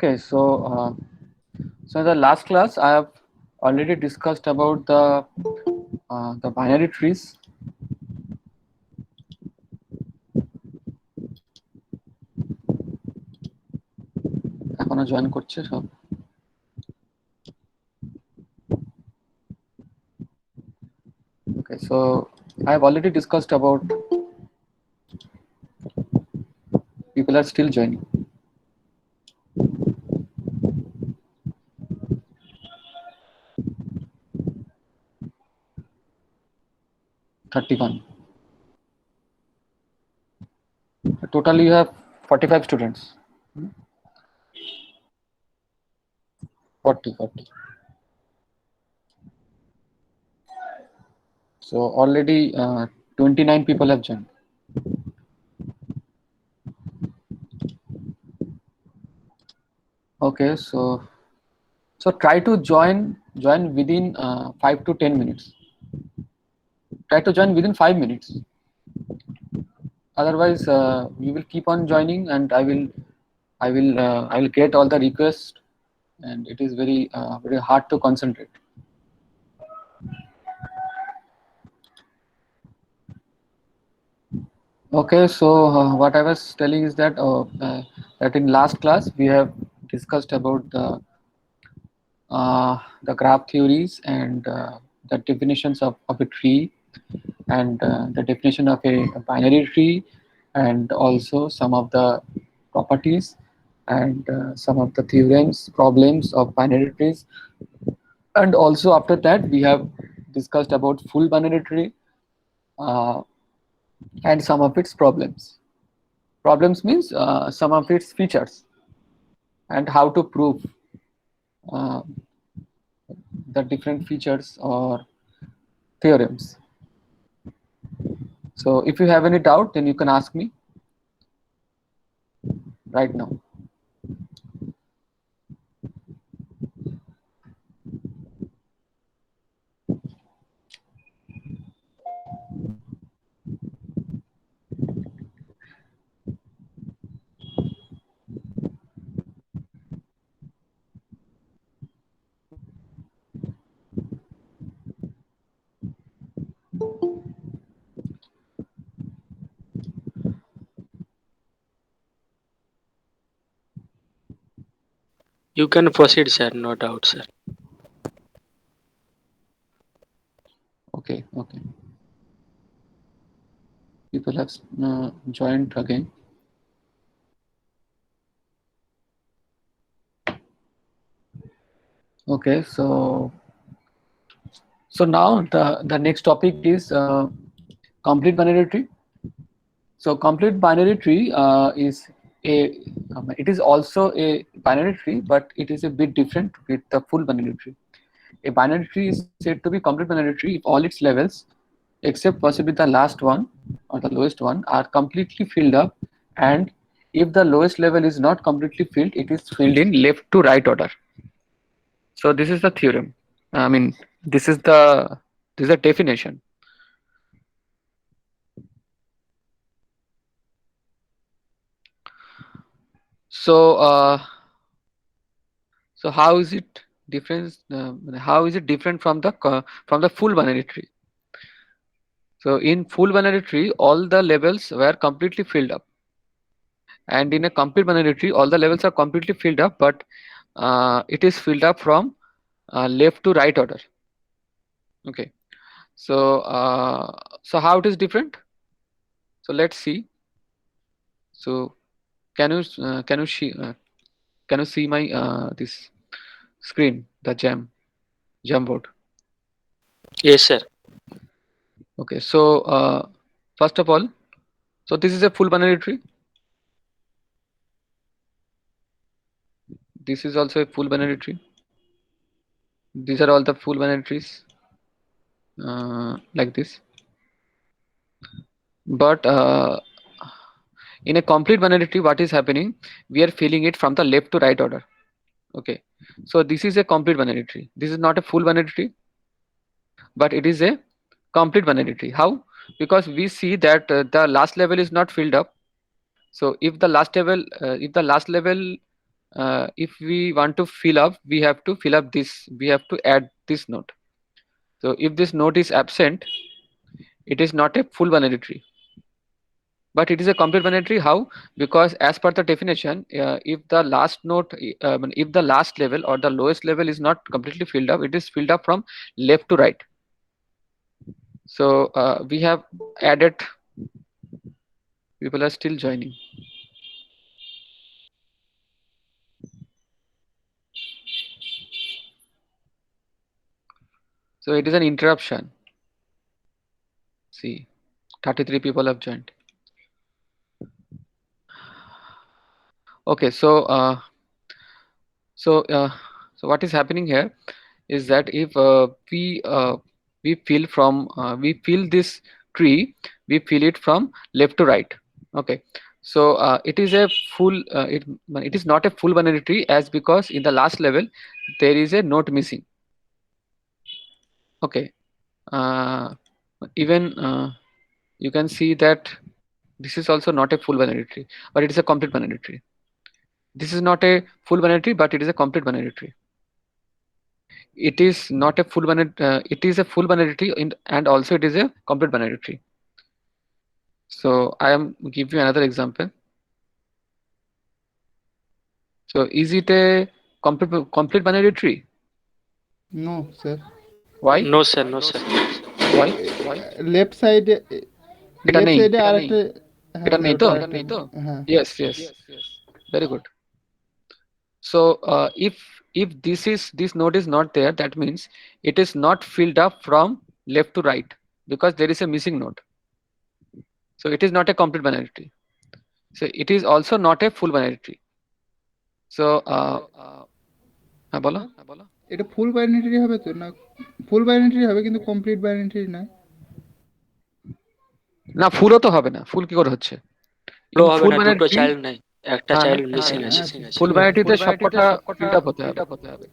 Okay, so in the last class I have already discussed about the binary trees. এখনো join করছে সব. Okay, so I have already discussed about. People are still joining. 31. Total you have 45 students. 40. So already 29 people have joined. Okay, so try to join within 5 to 10 minutes. Try to join within 5 minutes. Otherwise, you will keep on joining, and I will get all the requests, and it is very hard to concentrate. Okay, so what I was telling is that in last class we have discussed about the graph theories and the definitions of a tree, and the definition of a binary tree, and also some of the properties and some of the theorems problems of binary trees. And also after that we have discussed about full binary tree, uh, and some of its problems. Problems means some of its features and how to prove uh, the different features or theorems. So if you have any doubt, then you can ask me right now. You can proceed, sir. No doubt, sir. Okay. People have joined again. Okay, so now the next topic is complete binary tree. So complete binary tree is a it is also a binary tree, but it is a bit different with the full binary tree. A binary tree is said to be complete binary tree if all its levels, except possibly the last one or the lowest one, are completely filled up, and if the lowest level is not completely filled, it is filled in left to right order. So this is the theorem. I mean, this is the definition. So so how is it different? How is it different from the full binary tree? So in full binary tree, all the levels were completely filled up, and in a complete binary tree, all the levels are completely filled up, but it is filled up from left to right order. Okay. So so how it is different? So let's see. So can you can you see my this screen, the Jamboard? Yes, sir. Okay. So first of all, so this is a full binary tree. This is also a full binary tree. These are all the full binary trees like this. But in a complete binary tree, what is happening? We are filling it from the left to right order. Okay. So this is a complete binary tree. This is not a full binary tree, but it is a complete binary tree. How? Because we see that the last level is not filled up. So if the last level if we want to fill up, we have to fill up this, we have to add this node. So if this node is absent, it is not a full binary tree, but it is a complete binary tree. How? Because as per the definition, if the last node, if the last level or the lowest level is not completely filled up, it is filled up from left to right. So we have added, people are still joining. So it is an interruption. See, 33 people have joined. Okay, so so what is happening here is that if we fill from we fill this tree, we fill it from left to right. Okay, so it is a full it is not a full binary tree, as because in the last level there is a node missing. Okay, uh, even you can see that this is also not a full binary tree, but it is a complete binary tree. This is not a full binary tree, but it is a complete binary tree. It is not a full binary, it is a full binary tree, and also it is a complete binary tree. So I am give you another example. So is it a complete binary tree? No, sir. Why? No, sir. No, sir. Why? Left সাইডে এটা left নেই, সাইডে আরেকটা, হ্যাঁ এটা sir নেই ওটা তো? আরেকটা, হ্যাঁ Yes, yes. Very good. So if this node is not there, that means it is not filled up from left to right, because there is a missing node. So it is not a complete binary tree. So it is also not a full binary tree. So হ্যাঁ বলো। এটা ফুল binary হবে তো? না, ফুল binary হবে কিন্তু complete binary নয়। না, ফুলও তো হবে না, ফুল কি করে হচ্ছে? ফ্লো হবে ফুল না, বাইনারি দুটো ট্রি, চাইল্ড নাই, একটা হ্যাঁ চাইল্ড মিসিং আছে। ফুল বাইনারিটিতে সবকটা ফিল্ড আপ হতে হবে।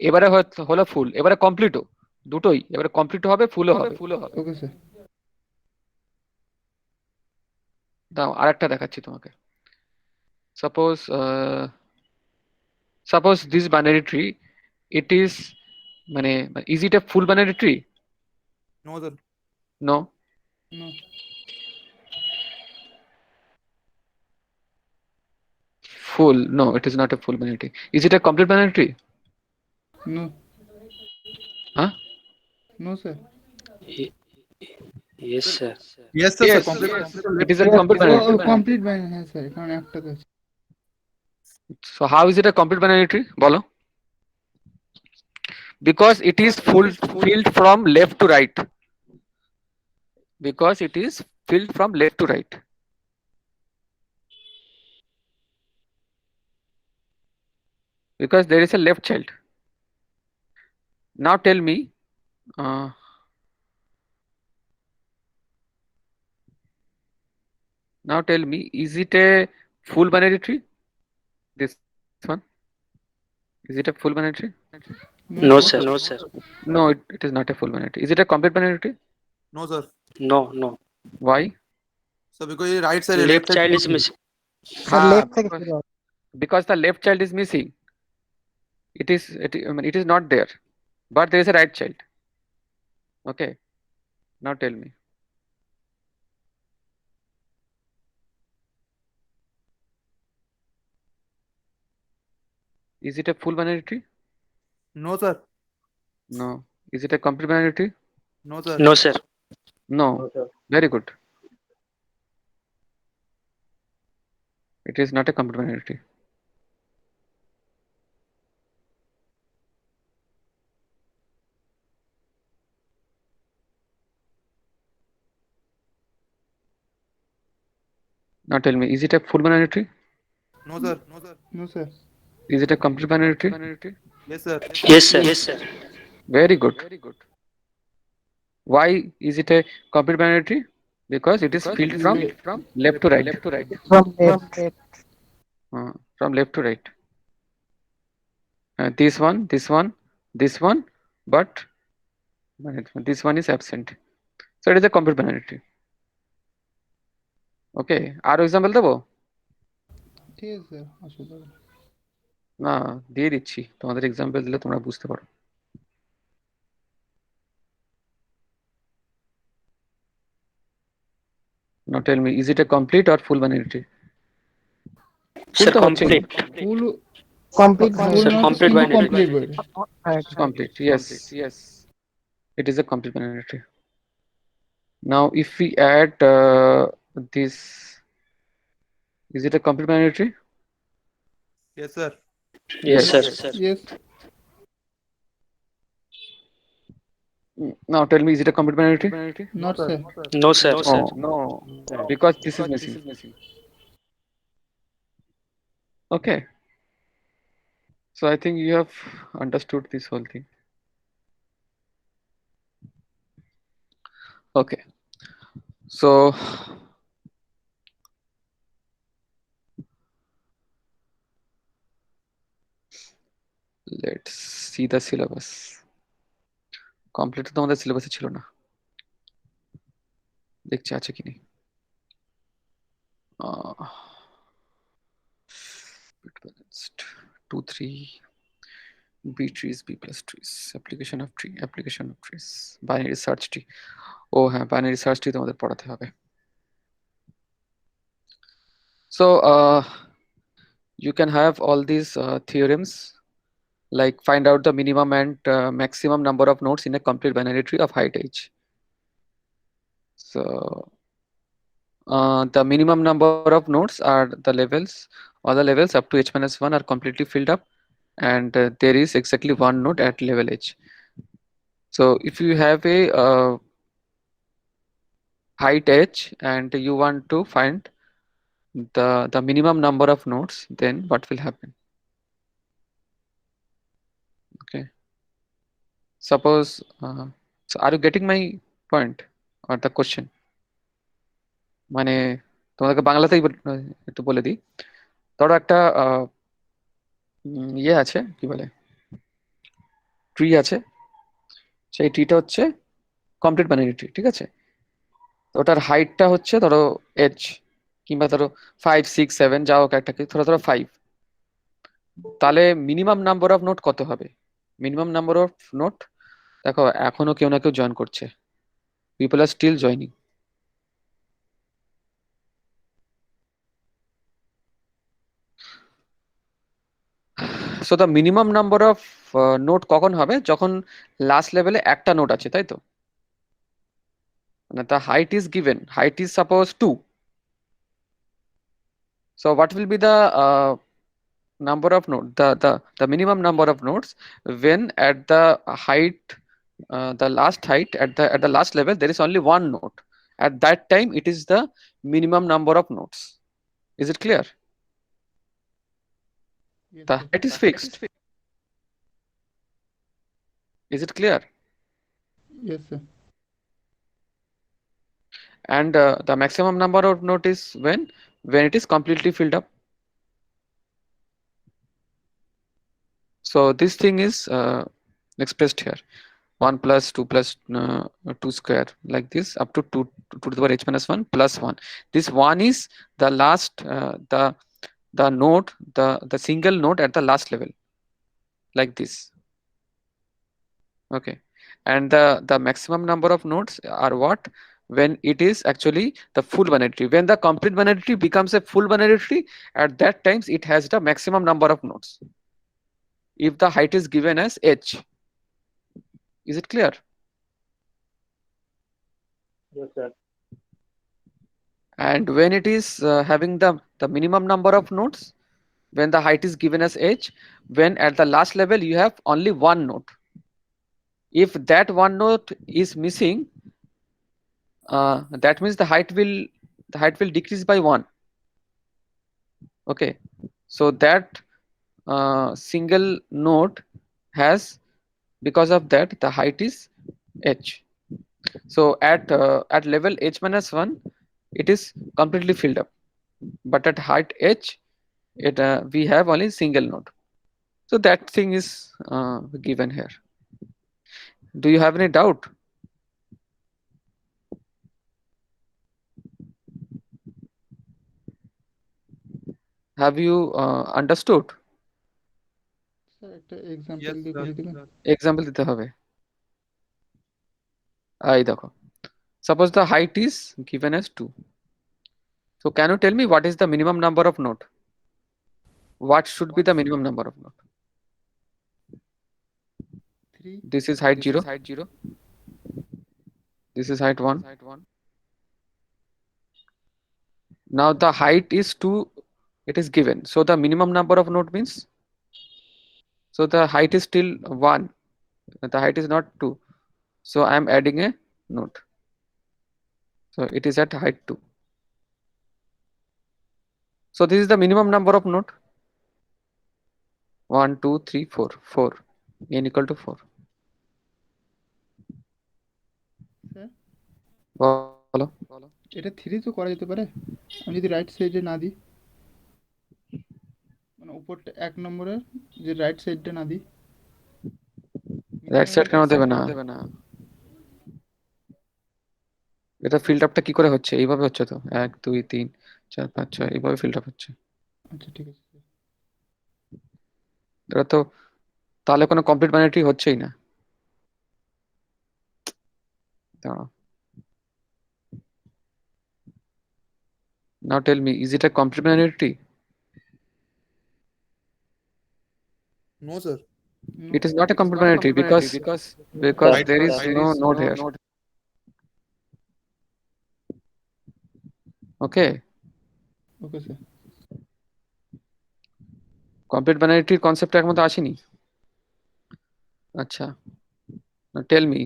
এবারে হলো ফুল, এবারে কমপ্লিটও, দুটোই এবারে কমপ্লিট হবে, ফুলও হবে। Okay sir. দাও আরেকটা দেখাচ্ছি তোমাকে। Suppose suppose this binary tree, it is মানে is it a full binary tree? No, sir. No. No. Full? No, it is not a full binary tree. Is it a complete binary tree? No. Huh? No sir. Yes sir. Yes, sir. Yes, Complete. it is a complete binary tree. Complete binary, হ্যাঁ sir, এখানে একটা তো আছে। So how is it a complete binary tree? বলো। Because it is filled from left to right. Because it is filled from left to right. Because there is a left child. Now tell me, is it a full binary tree? This one, is it a full binary tree? No sir. No sir. No, it is not a full binary tree. Is it a complete binary tree? No, sir. No no. Why? So because your right side, left left side child is missing. Missing. Sir left থেকে because, শুরু হবে। because the left child is missing. I mean, it is not there, but there is a right child. Okay. Now tell me. Is it a full binary tree? No, sir. No. Is it a complete binary tree? No, sir. No sir. No. Very good. It is not a complete binary tree. Now tell me, is it a full binary tree? No, sir. No, sir. No sir. Is it a complete binary tree? Yes, sir. Yes sir. Yes sir. Very good. Why is it a complete binary tree? Because it is filled from left to right. From left. From left to right. This one, but this one is absent. So it is a complete binary tree. Okay. R example দেবো? ঠিক আছে sir, অসুবিধা নেই। না, দিয়ে দিচ্ছি, তোমাদের example দিলে তোমরা বুঝতে পারো। Now tell me, is it a complete or full binary tree? Full Sir, তো হচ্ছেই না। complete. Full complete full Sir, binary. Not complete কিন্তু binary. Complete binary. Right. Complete, yes, it is a complete binary tree. Now if we add this, is it a complete binary tree? Yes, sir. Yes, sir. Yes. Now tell me, is it a complete binary tree? Not sir. No, sir. Oh, no, because this is missing. Okay, so I think you have understood this whole thing. Okay, so let's see the syllabus. Complete তো আমাদের সিলেবাসে ছিল না, দেখছি আছে কি নেই। Bit balanced 2 3 B trees, B plus trees, application of trees, binary search tree. ও হ্যাঁ, binary search tree তোমাদের পড়াতে হবে। So you can have all these theorems, like find out the minimum and maximum number of nodes in a complete binary tree of height h. So the minimum number of nodes are the levels, all the levels up to h minus 1 are completely filled up, and there is exactly one node at level h. So if you have a height h and you want to find the minimum number of nodes, then what will happen? Okay, suppose so are you getting my point or the question? মানে তোমাদেরকে বাংলাতেই একটু বলে দিই। ধরো একটা ইয়ে আছে, কি বলে, ট্রি আছে, সেই ট্রিটা হচ্ছে কমপ্লিট বাইনারি ট্রি, ঠিক আছে। তো ওটার হাইটটা হচ্ছে ধরো h, কিংবা ধরো 5 6 7 যা হোক একটা, ধরো 5, তাহলে মিনিমাম নাম্বার অফ নোট কত হবে? মিনিমাম নাম্বার অফ নোট, দেখো এখনো কেউ না কেউ জয়েন করছে, people are still joining. So the minimum number of node কখন হবে? যখন লাস্ট লেভেলে একটা নোট আছে, তাই তো? মানে the height is given, height is suppose 2. So what will be the number of nodes, the minimum number of nodes when at the height, the last height at the last level there is only one node? At that time it is the minimum number of nodes. Is it clear? The height is fixed. Is it clear? Yes sir. And the maximum number of node is when it is completely filled up. So this thing is expressed here, 1 plus 2 plus 2 square, like this, up to 2 to the power h minus 1 plus 1. This 1 is the last the node, the single node at the last level, like this. Okay, and the maximum number of nodes are what? When it is actually the full binary tree. When the complete binary tree becomes a full binary tree, at that times it has the maximum number of nodes if the height is given as h. Is it clear? Yes, sir. And when it is having the minimum number of nodes, when the height is given as h, when at the last level you have only one node, if that one node is missing, that means the height will decrease by 1. Okay, so that single node has, because of that the height is h. So at level h minus 1 it is completely filled up, but at height h we have only single node. So that thing is given here. Do you have any doubt? Have you understood? Sir একটা example Yes, দিয়ে sir. বুঝিয়ে দিবেন? Example দিতে হবে। এই দেখো, suppose the height is given as 2. So can you tell me what is the minimum number of node? What should be the minimum number of node? 3. This is height 0. This is height 1. Now the height is 2. It is given. So the minimum number of node means, so the height is still 1. The height is not 2. So I am adding a node. So it is at height 2. So this is the minimum number of node. 1, 2, 3, 4. 4. N equal to 4. Sir বলো। এটা 3 তো করা যেতে পারে, আমি যদি right সাইডে না দিই, মানে উপরটা 1 নম্বরের যে রাইট সাইডটা না দিই। রাইট সাইড কেন দেবে না? এটা ফিল্ড আপটা কি করে হচ্ছে? এইভাবে হচ্ছে তো, 1 2 3 4 5 6 এইভাবে ফিল্ড আপ হচ্ছে। আচ্ছা ঠিক আছে স্যার। এটা তো তাহলে কোনো কমপ্লিট বাইনারি ট্রি হচ্ছেই না। দাঁড়াও। Now tell me, is it a complete binary tree? No, sir. No. It is not a complete binary tree because Height there is height no is node here. Okay, okay sir. complete binary tree concept এর মধ্যে আসেনি। আচ্ছা, now tell me,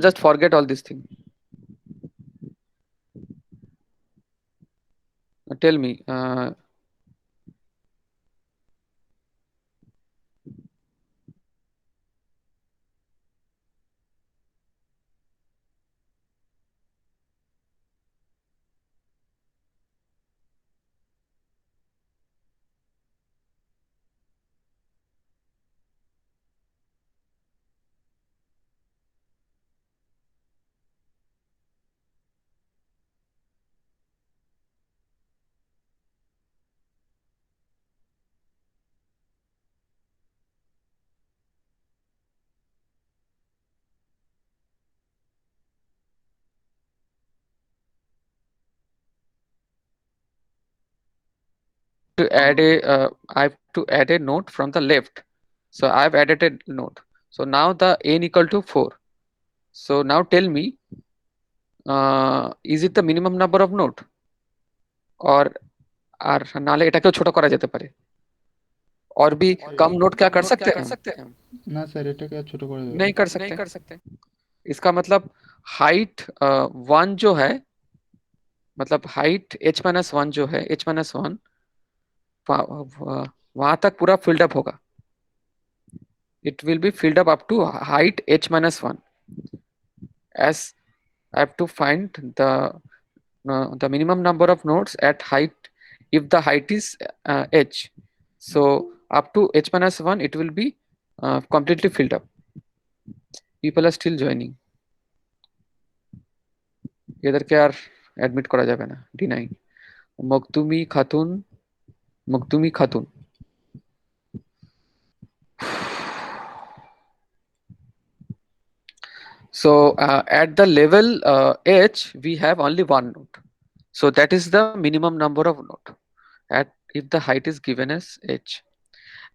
just forget all this thing. Now tell me, to add a I have to add a node from the left. So I have added a node. So now the n equal to 4. So now tell me, is it the minimum number of node? और আর নালে এটাকেও ছোট করা যেতে পারে। और भी कम node क्या कर सकते हैं? না স্যার এটাকে আর ছোট করে দেবো। नहीं कर सकते। इसका मतलब हाइट 1 जो है, मतलब हाइट h-1 जो है, h-1 वहां तक पूरा फिल्ड अप होगा। It will be filled up to height h-1 as I have to find the minimum number of nodes at height if the height is h. So up to h-1 it will be completely filled up. People are still joining. এদেরকে আর admit করা যাবে না, deny. Makdumi Khatun. So at the level h we have only one node, so that is the minimum number of node at if the height is given as h.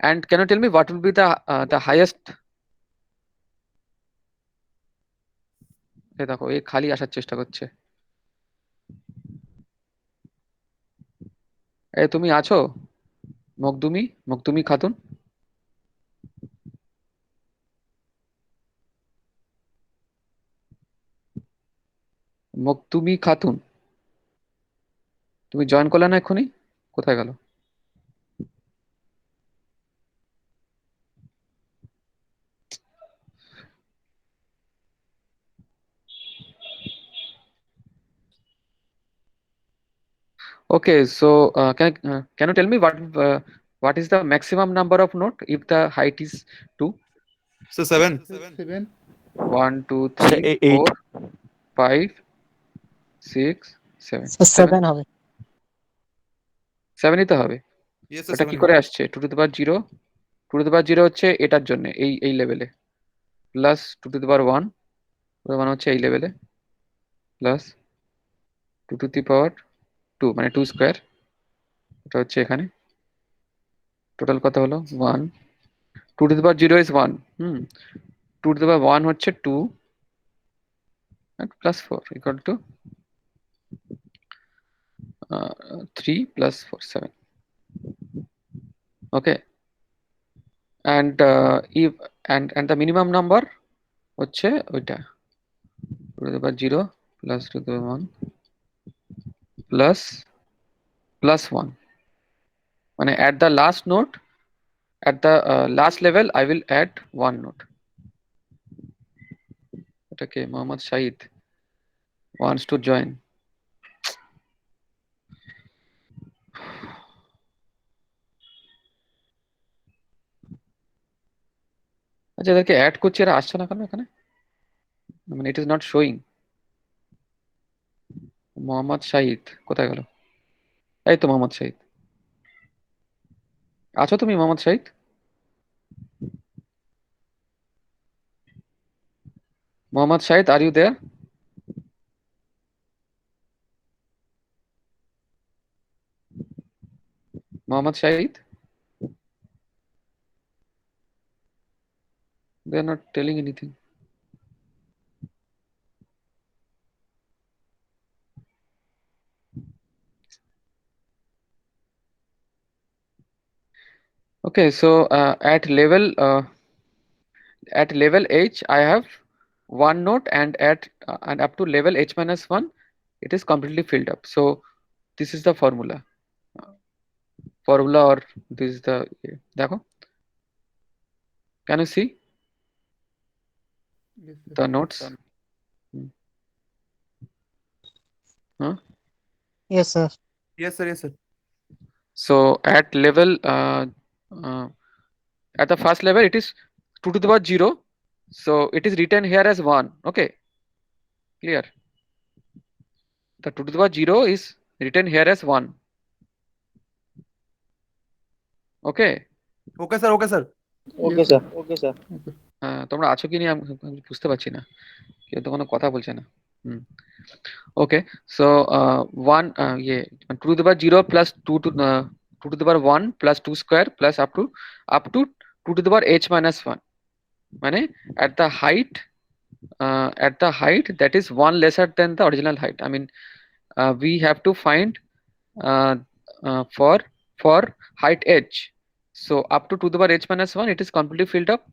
And can you tell me what will be the highest? এই দেখো, এই খালি আসার চেষ্টা করছে। এই তুমি আছো মকদুমি খাতুন? মকদুমি খাতুন, তুমি জয়েন করলে না এক্ষুনি? কোথায় গেল? Okay, so can you tell me what is the maximum number of node if the height is 2? So 7. 7. 1 2 Sir, 3 8. 4 5 6 7 7 হবে। 7 ই তো হবে। Yes, sir. এটা 7. কি করে আসছে? 2 to the power 0 two to the power 0 হচ্ছে এটার জন্য এই লেভেলে, plus two to the power 1 হচ্ছে এই লেভেলে, plus two to the power 2 মানে 2 স্কোয়ার, এটা হচ্ছে এখানে। টোটাল কত হলো 1, two to the power 0 is 1, two to the power 1 হচ্ছে 2 and plus 4 equal to 3 plus 4 7. Okay, and if and the minimum number হচ্ছে ওইটা two to the power 0 plus two to the power 1 plus 1, মানে at the last node, at the last level I will add 1 node. এটাকে Mohammad Shahid wants to join. আচ্ছা, এদেরকে add করছি, এরা আসছে না কেন এখানে? মানে it is not showing. Mohammad Shahid কোথায় গেল? এই তো মোহাম্মদ শাহিদ, আছো তুমি Mohammad Shahid? Mohammad Shahid, are you there? Mohammad Shahid, they are not telling anything. Okay, so at level H I have one node, and and up to level H minus 1 it is completely filled up. So this is the formula, or this is the দেখো, can you see Yes, sir. the nodes? Huh? Yes, sir. Yes, sir. Yes, sir. So at level at the first level it is 2 to the power 0, so it is written here as 1. Okay, clear? The 2 to the power 0 is written here as 1. Okay. Okay, sir. Okay, sir. Okay, sir. Okay, sir. তোমরা আছো কি না আমি বুঝতে পারছি না, কেউ তো কোনো কথা বলছে না। Okay, so 1 two to the power 0 plus 2 two to the power 1 plus 2 square plus up to 2 to the power h minus 1, মানে at the height that is 1 lesser than the original height. I mean we have to find for height h. So up to 2 to the power h minus 1 it is completely filled up.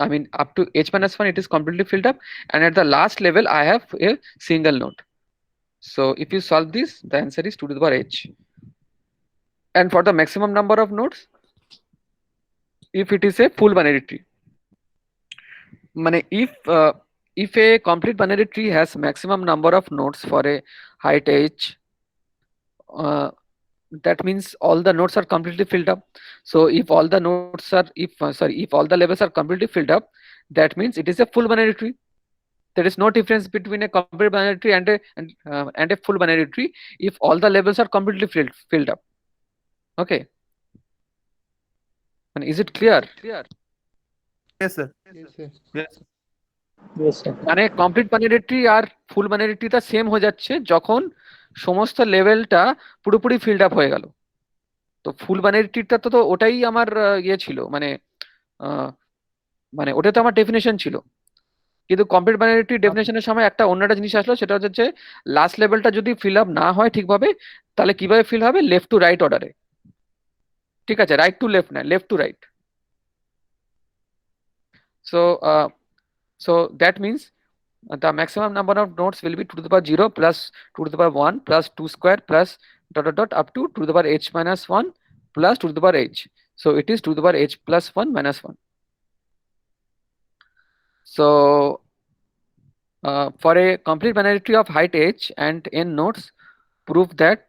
I mean up to h minus 1 it is completely filled up, and at the last level I have a single node. So if you solve this, the answer is 2 to the power h. And for the maximum number of nodes, if it is a full binary tree, মানে if a complete binary tree has maximum number of nodes for a height h, that means all the nodes are completely filled up. So if all the nodes are if all the levels are completely filled up, that means it is a full binary tree. There is no difference between a complete binary tree and a full binary tree if all the levels are completely filled up. Okay, and is it clear? Yes, sir. Yes, sir. Yes. Yes, sir. মানে complete binary tree আর ফুল binary ট্রিটা same হয়ে যাচ্ছে যখন সমস্ত লেভেলটা পুরোপুরি filled up হয়ে গেল। তো ফুল বাইনারি ট্রিটা তো ওটাই আমার ইয়ে ছিল, মানে ওটা তো আমার ডেফিনেশন ছিল, কিন্তু কমপ্লিট বাইনারি ট্রি ডেফিনেশনের সময় অন্যটা জিনিস আসলো, সেটা হচ্ছে লাস্ট লেভেলটা যদি ফিল আপ না হয় ঠিকভাবে, তাহলে কিভাবে ফিল হবে? লেফট টু রাইট অর্ডারে। ঠিক আছে, রাইট টু লেফট না, left to right. So that means the maximum number of nodes will be 2 to the power 0 plus 2 to the power 1 plus 2 square plus dot dot dot up to 2 to the power h minus 1 plus 2 to the power h. So it is 2 to the power h plus 1 minus 1. So for a complete binary tree of height h and n nodes, prove that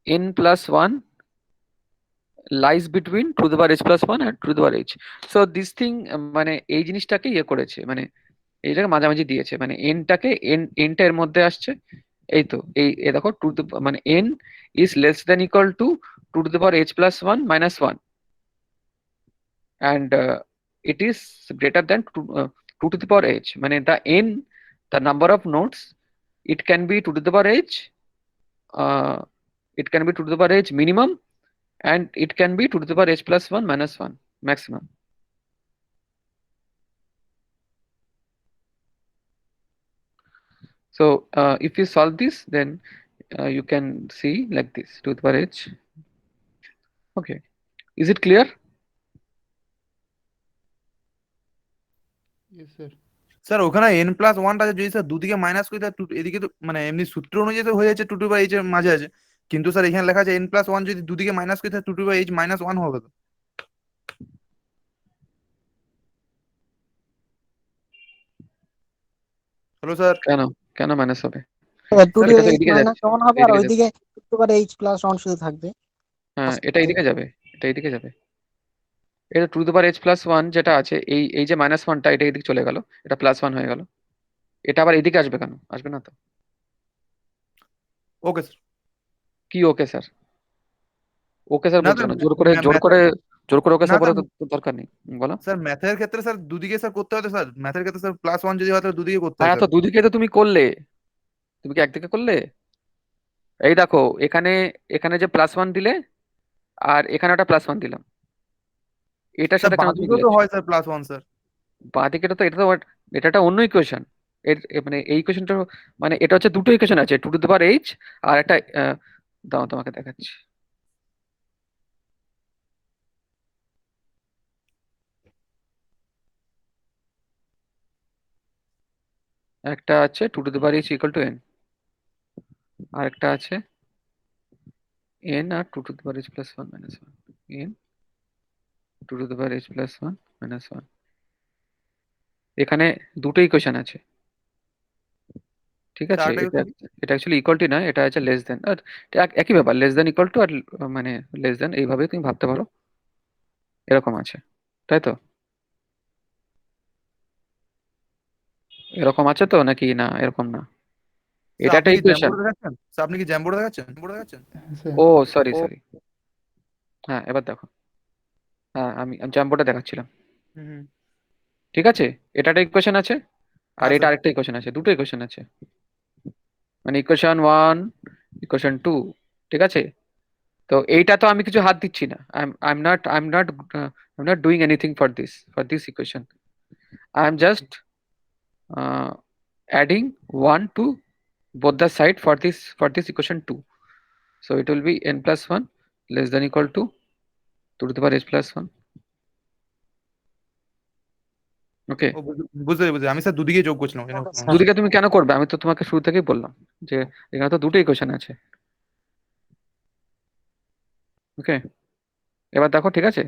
n plus 1 lies between 2 to the power h plus 1 and 2 to the power h. So this thing মানে এই জিনিসটাকে ইয়ে করেছে, মানে এইটাকে মাঝামাঝি দিয়েছে, মানে এনটাকে এনটা এর মধ্যে আসছে। এই তো এই দেখো মানে n is less than equal to 2 to the power h plus 1 minus 1. and it is greater than 2 to the power h. মানে the number of nodes, it can be 2 to the power h, uh, it can be 2 to the power h minimum, and it can be 2 to the power h plus 1 minus 1 maximum. So if you solve this, then you can see like this 2 to the power h. Okay, is it clear? Yes sir. Sir ওখানে n plus ওয়ানটা যদি sir দুদিকে minus করি তাহলে এদিকে তো মানে এমনি সূত্র অনুযায়ী তো হয়ে যাচ্ছে 2 টু বাই এইচ এর মাঝে আছে, কিন্তু স্যার এখানে লেখা আছে n প্লাস ওয়ান যদি দুদিকে মাইনাস করি তাহলে 2 two by H minus one হবে তো। Hello sir. কেন কেন মাইনাস হবে? টু স্যার টু এটা তো এইচ এদিকে মাইনাস যাচ্ছে, ওয়ান হবে, আর এদিকে যাচ্ছে। ওইদিকে two by H plus one শুধু থাকবে। হ্যাঁ এটা এদিকে যাবে, এটা এদিকে যাবে। এটা 2 to the power h plus 1 যেটা আছে, এই যে মাইনাস ওয়ানটা এটা এদিকে চলে গেল, এটা প্লাস 1 হয়ে গেল। এটা আবার এদিকে আসবে কেন? আসবে না তো। Okay sir. কি ওকে স্যার? ওকে স্যার না বলছো স্যার, না, জোর করে ওকে না স্যার বলে স্যার, তো দরকার নেই। বলো। স্যার ম্যাথের ক্ষেত্রে স্যার দুদিকে স্যার করতে হয় তো স্যার, ম্যাথের ক্ষেত্রে স্যার প্লাস ওয়ান যদি হয় তাহলে দুদিকে করতে হয় হ্যাঁ তো স্যার। দুদিকে তো তুমি করলে, তুমি কি একদিকে করলে? এই দেখো এখানে, এখানে যে প্লাস 1 দিলে, আর এখানে একটা প্লাস 1 দিলাম, এটার স্যার সাথে কেন তুমি বাদিকেও তো মিলাচ্ছ? হয় স্যার প্লাস ওয়ান স্যার। বাঁ দিকেটা তো, এটা একটা অন্য ইকুয়েশন। মানে এই ইকুয়েশনটা, মানে এটা হচ্ছে দুটো ইকুয়েশন আছে, 2 to the power h আর একটা দাও তোমাকে দেখাচ্ছি। একটা আছে 2 to the power h equal to n, আর একটা আছে n R 2 to the power h plus 1 minus 1, n 2 to the power h plus 1 minus 1। এখানে দুটো ইকুয়েশন আছে, ঠিক আছে? স্যার আরেকটা এটা question? এটা অ্যাকচুয়ালি ইকুয়াল টু নয়, এটা আছে লেস দেন, আর এটা একই ব্যাপার, লেস দেন ইকুয়াল টু আর মানে লেস দেন, এইভাবে তুমি ভাবতে পারো। এরকম আছে, তাই তো? এরকম আছে তো নাকি না এরকম না? স্যার এটা আপনি একটা কি ইকুয়েশন। জ্যামবোর্ডে দেখাচ্ছেন? স্যার আপনি কি জ্যামবোর্ডে দেখাচ্ছেন? দেখাচ্ছেন? স্যার ও সরি সরি, হ্যাঁ এবার দেখো, হ্যাঁ আমি জাম্বোটা দেখাচ্ছিলাম, হুম হুম। ঠিক আছে? এটা একটা ইকুয়েশন আছে, আর হ্যাঁ এটা স্যার। আরেকটা ইকুয়েশন আছে, দুটো ইকুয়েশন আছে, মানে ইকুয়েশন 1, ইকুয়েশন 2, ঠিক আছে? তো এইটা তো আমি কিছু হাত দিচ্ছি না, I am not doing anything for this equation. I am just adding 1 to both the side for this equation 2. So it will be n plus 1 less than equal to 2 to the power h plus 1. ওকে, ও বুঝতে বুঝতে আমি sir দুদিকে যোগ করছিলাম এখানে sir. দুদিকে তুমি কেন করবে? আমি তো তোমাকে শুরু থেকেই বললাম যে এখানে তো দুটো ইকুয়েশন আছে। ওকে, এবার দেখো, ঠিক আছে?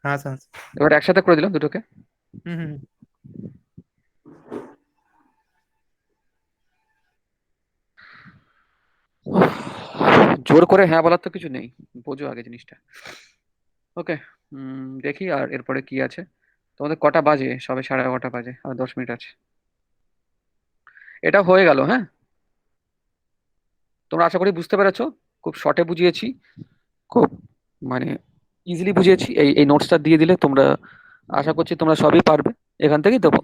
হ্যাঁ স্যার। এবার একসাথে করে দিলাম দুটোকে। হুম হুম। জোর করে হ্যাঁ বলার তো কিছু নেই, বোঝো আগে জিনিসটা। ওকে, দেখি আর এরপরে কি আছে। তোমাদের কটা বাজে? সবে 11:30 বাজে, আর 10 মিনিট আছে। এটা হয়ে গেল, হ্যাঁ? তোমরা আশা করি বুঝতে পেরেছো, খুব শর্টে বুঝিয়েছি, খুব মানে ইজিলি বুঝিয়েছি। এই নোটসটা দিয়ে দিলে তোমরা, আশা করছি তোমরা সবই পারবে। এখান থেকেই দেবো,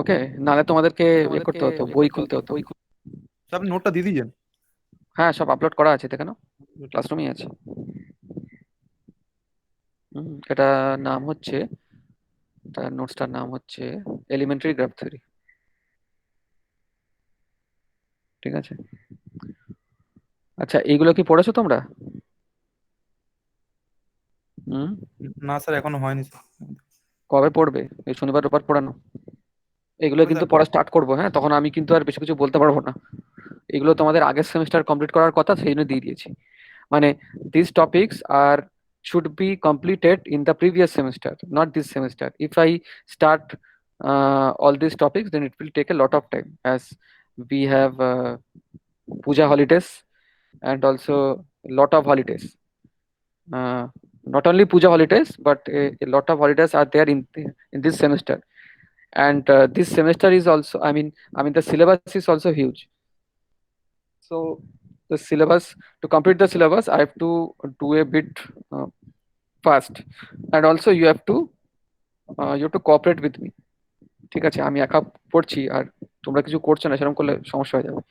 ওকে? নাহলে তোমাদেরকে করতে হতো, বই খুলতে হতো। স্যার আপনি নোটটা দিয়ে দিয়েছেন? হ্যাঁ সব আপলোড করা আছে, দেখে নাও, ক্লাসরুমেই আছে। এটা নাম হচ্ছে, তার নোটসটার নাম হচ্ছে এলিমেন্টারি গ্রাফ থিওরি, ঠিক আছে? আচ্ছা এইগুলো কি পড়েছো তোমরা? হুম, না স্যার এখনো হয়নি স্যার। কবে পড়বে? এই শনিবার রোববার পড়ানো। এগুলো হবে কিন্তু স্যার। পড়া স্টার্ট করবো, হ্যাঁ? তখন আমি কিন্তু আর বেশি কিছু বলতে পারবো না। এগুলো তোমাদের আগের সেমিস্টার কমপ্লিট করার কথা, সেই জন্য দিয়ে দিয়েছি। মানে these topics are should be completed in the previous semester, not this semester. If I start all these topics, then it will take a lot of time, as we have puja holidays and also a lot of holidays. Not only puja holidays, but a lot of holidays are there in this semester. And this semester is also, I mean the syllabus is also huge. So the syllabus, to complete the syllabus, I have to do a bit fast, and also you have to cooperate with me. ঠিক আছে, আমি একা পড়ছি আর তোমরা কিছু করছো না, সেরকম করলে সমস্যা হয়ে যাবে।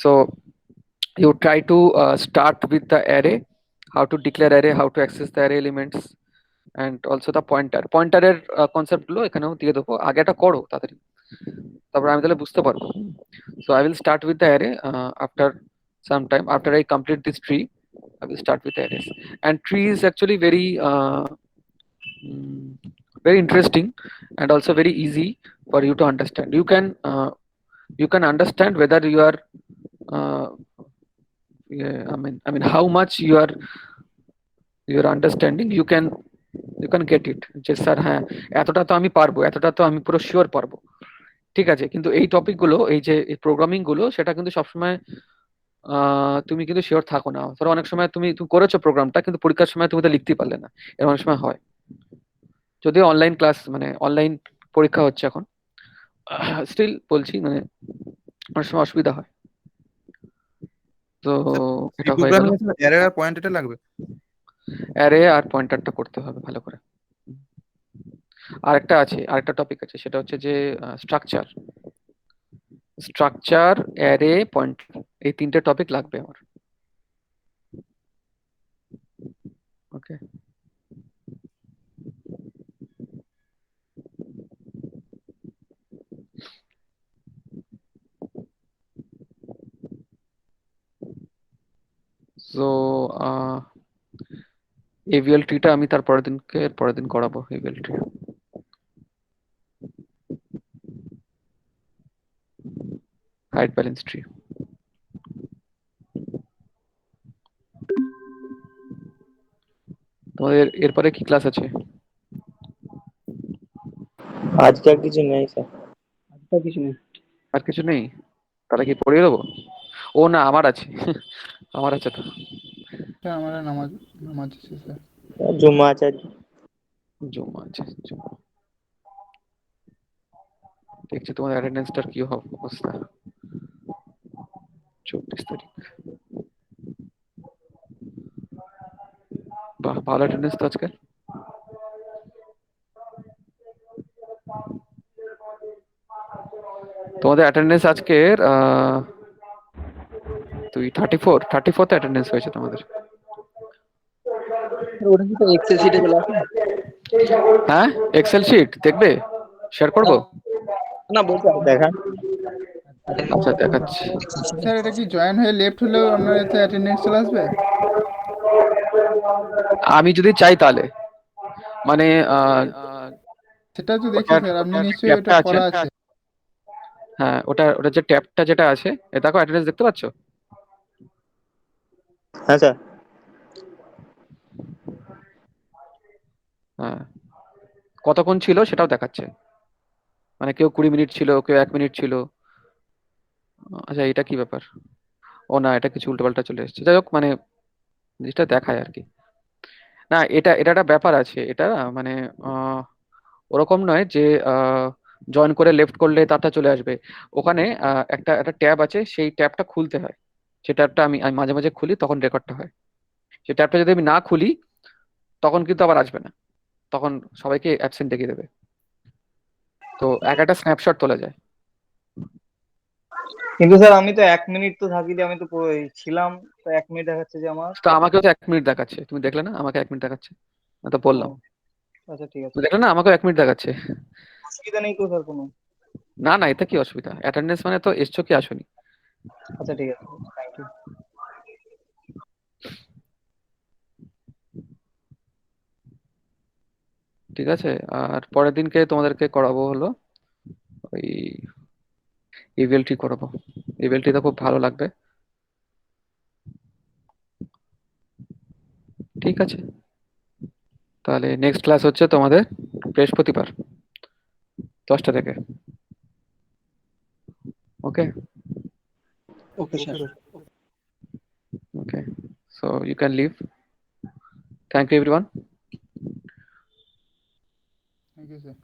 So you try to start with the array, how to declare array, how to access the array elements, and also the পয়েন্টারের কনসেপ্ট গুলো এখানেও দিয়ে দেবো। আগে এটা করো তাড়াতাড়ি, তারপর আমি তাহলে বুঝতে পারবো। So I will start with the array after some time. After I complete this tree, I will start with the arrays. And tree is actually mm, very interesting and also very easy for you to understand. You can understand whether you are yeah, I mean how much you are understanding. You can get it যে sir হ্যাঁ এতটা তো আমি পারবো, এতটা তো আমি পুরো শিওর পারবো। ঠিক আছে, কিন্তু এই টপিক গুলো, এই যে প্রোগ্রামিং গুলো, সেটা কিন্তু সবসময় তুমি কিন্তু শিওর থাকো না। ধরো অনেক সময় তুমি করেছো প্রোগ্রামটা, কিন্তু পরীক্ষার সময় তুমি তো লিখতেই পারলে না, এরকম অনেক সময় হয়। যদিও অনলাইন ক্লাস, মানে অনলাইন পরীক্ষা হচ্ছে এখন, স্টিল বলছি মানে অনেক সময় অসুবিধা হয়। তো এটা হয়ে গেল। প্রোগ্রামিং এর অ্যারে আর পয়েন্ট এটা লাগবে। অ্যারে আর পয়েন্টারটা করতে হবে ভালো করে। আরেকটা টপিক আছে, সেটা হচ্ছে যে স্ট্রাকচার, অ্যারে, পয়েন্টার, এই তিনটে টপিক লাগবে আমার। ওকে, সো এভিএল ট্রিটা আমি তার পরের দিন করাবো। AVL tree, height balance tree. তোমাদের এরপরে কি ক্লাস আছে? আজকে আর কিছু নেই স্যার। আজকে কিছু নেই। আর কিছু নেই? তাহলে কি পড়িয়ে দেবো? ও না, আমার আছে আমার আছে তো। আমার নামাজ নামাজ আছে স্যার। জুম্মা আছে আজকে। জমা আছে, জমা। দেখছি তোমাদের অ্যাটেন্ডেন্সটার কি অবস্থা। 24 তারিখ, বাহ ভালো অ্যাটেন্ডেন্স তো আজকে। তোমাদের অ্যাটেন্ডেন্স আজকের 34th অ্যাটেন্ডেন্স হয়েছে তোমাদের। ওটা কি এক্সেল শিটে চলে আসে? হ্যাঁ, এক্সেল শিট দেখবে, শেয়ার করব। না বলছি দেখান। আচ্ছা দেখাচ্ছি। স্যার এটা কি জয়েন হয়ে লেফট হলেও আপনার এতে অ্যাটেন্ডেন্স চলে আসবে? আমি যদি চাই তাহলে, মানে সেটা তো দেখছি ওটার স্যার, আপনি ওটার নিশ্চয়ই ওটা ট্যাবটা আছে। করা আছে। হ্যাঁ, ওটার যে ট্যাবটা যেটা আছে, এ দেখো অ্যাটেন্ডেন্স দেখতে পাচ্ছো? হ্যাঁ স্যার। হ্যাঁ, কতক্ষণ ছিল সেটাও দেখাচ্ছে, মানে কেউ 20 মিনিট ছিল, কেউ 1 মিনিট ছিল। আচ্ছা, এটা কি ব্যাপার? ও না, এটা কিছু উল্টোপাল্টা চলে এসেছে। যাই হোক, মানে জিনিসটা দেখায় আর কি। না, এটা এটা একটা ব্যাপার আছে। এটা মানে ওরকম নয় যে জয়েন করে লেফট করলে তারটা চলে আসবে। ওখানে একটা একটা ট্যাব আছে, সেই ট্যাবটা খুলতে হয়। সেই ট্যাবটা আমি আমি মাঝে মাঝে খুলি, তখন রেকর্ডটা হয়। সেই ট্যাবটা যদি আমি না খুলি, তখন কিন্তু আবার আসবে না, তখন সবাইকে অ্যাবসেন্ট দেখিয়ে দেবে। তো একটা স্ন্যাপশট তোলা যায়। কিন্তু স্যার আমি তো 1 মিনিট তো থাকি, আমি তো ছিলাম, তো 1 মিনিট দেখাচ্ছে যে আমার। তো আমাকেও তো 1 মিনিট দেখাচ্ছে, তুমি দেখলে না? আমাকে 1 মিনিট দেখাচ্ছে, আমি তো বললাম। আচ্ছা ঠিক আছে। তুমি দেখলে না? আমাকেও 1 মিনিট দেখাচ্ছে। অসুবিধা নেই তো স্যার কোনো? না না, এতে কি অসুবিধা? অ্যাটেন্ডেন্স মানে তো এসছো কি আসোনি। আচ্ছা ঠিক আছে, থ্যাংক ইউ। ঠিক আছে, আর পরের দিনকে তোমাদেরকে করাবো হলো ওই ইভিএলটি করাবো। ইভিএলটিটা খুব ভালো লাগবে। ঠিক আছে, তাহলে নেক্সট ক্লাস হচ্ছে তোমাদের বৃহস্পতিবার 10টা থেকে। Okay okay sir. Okay, so you can leave. Thank you everyone. Thank you sir.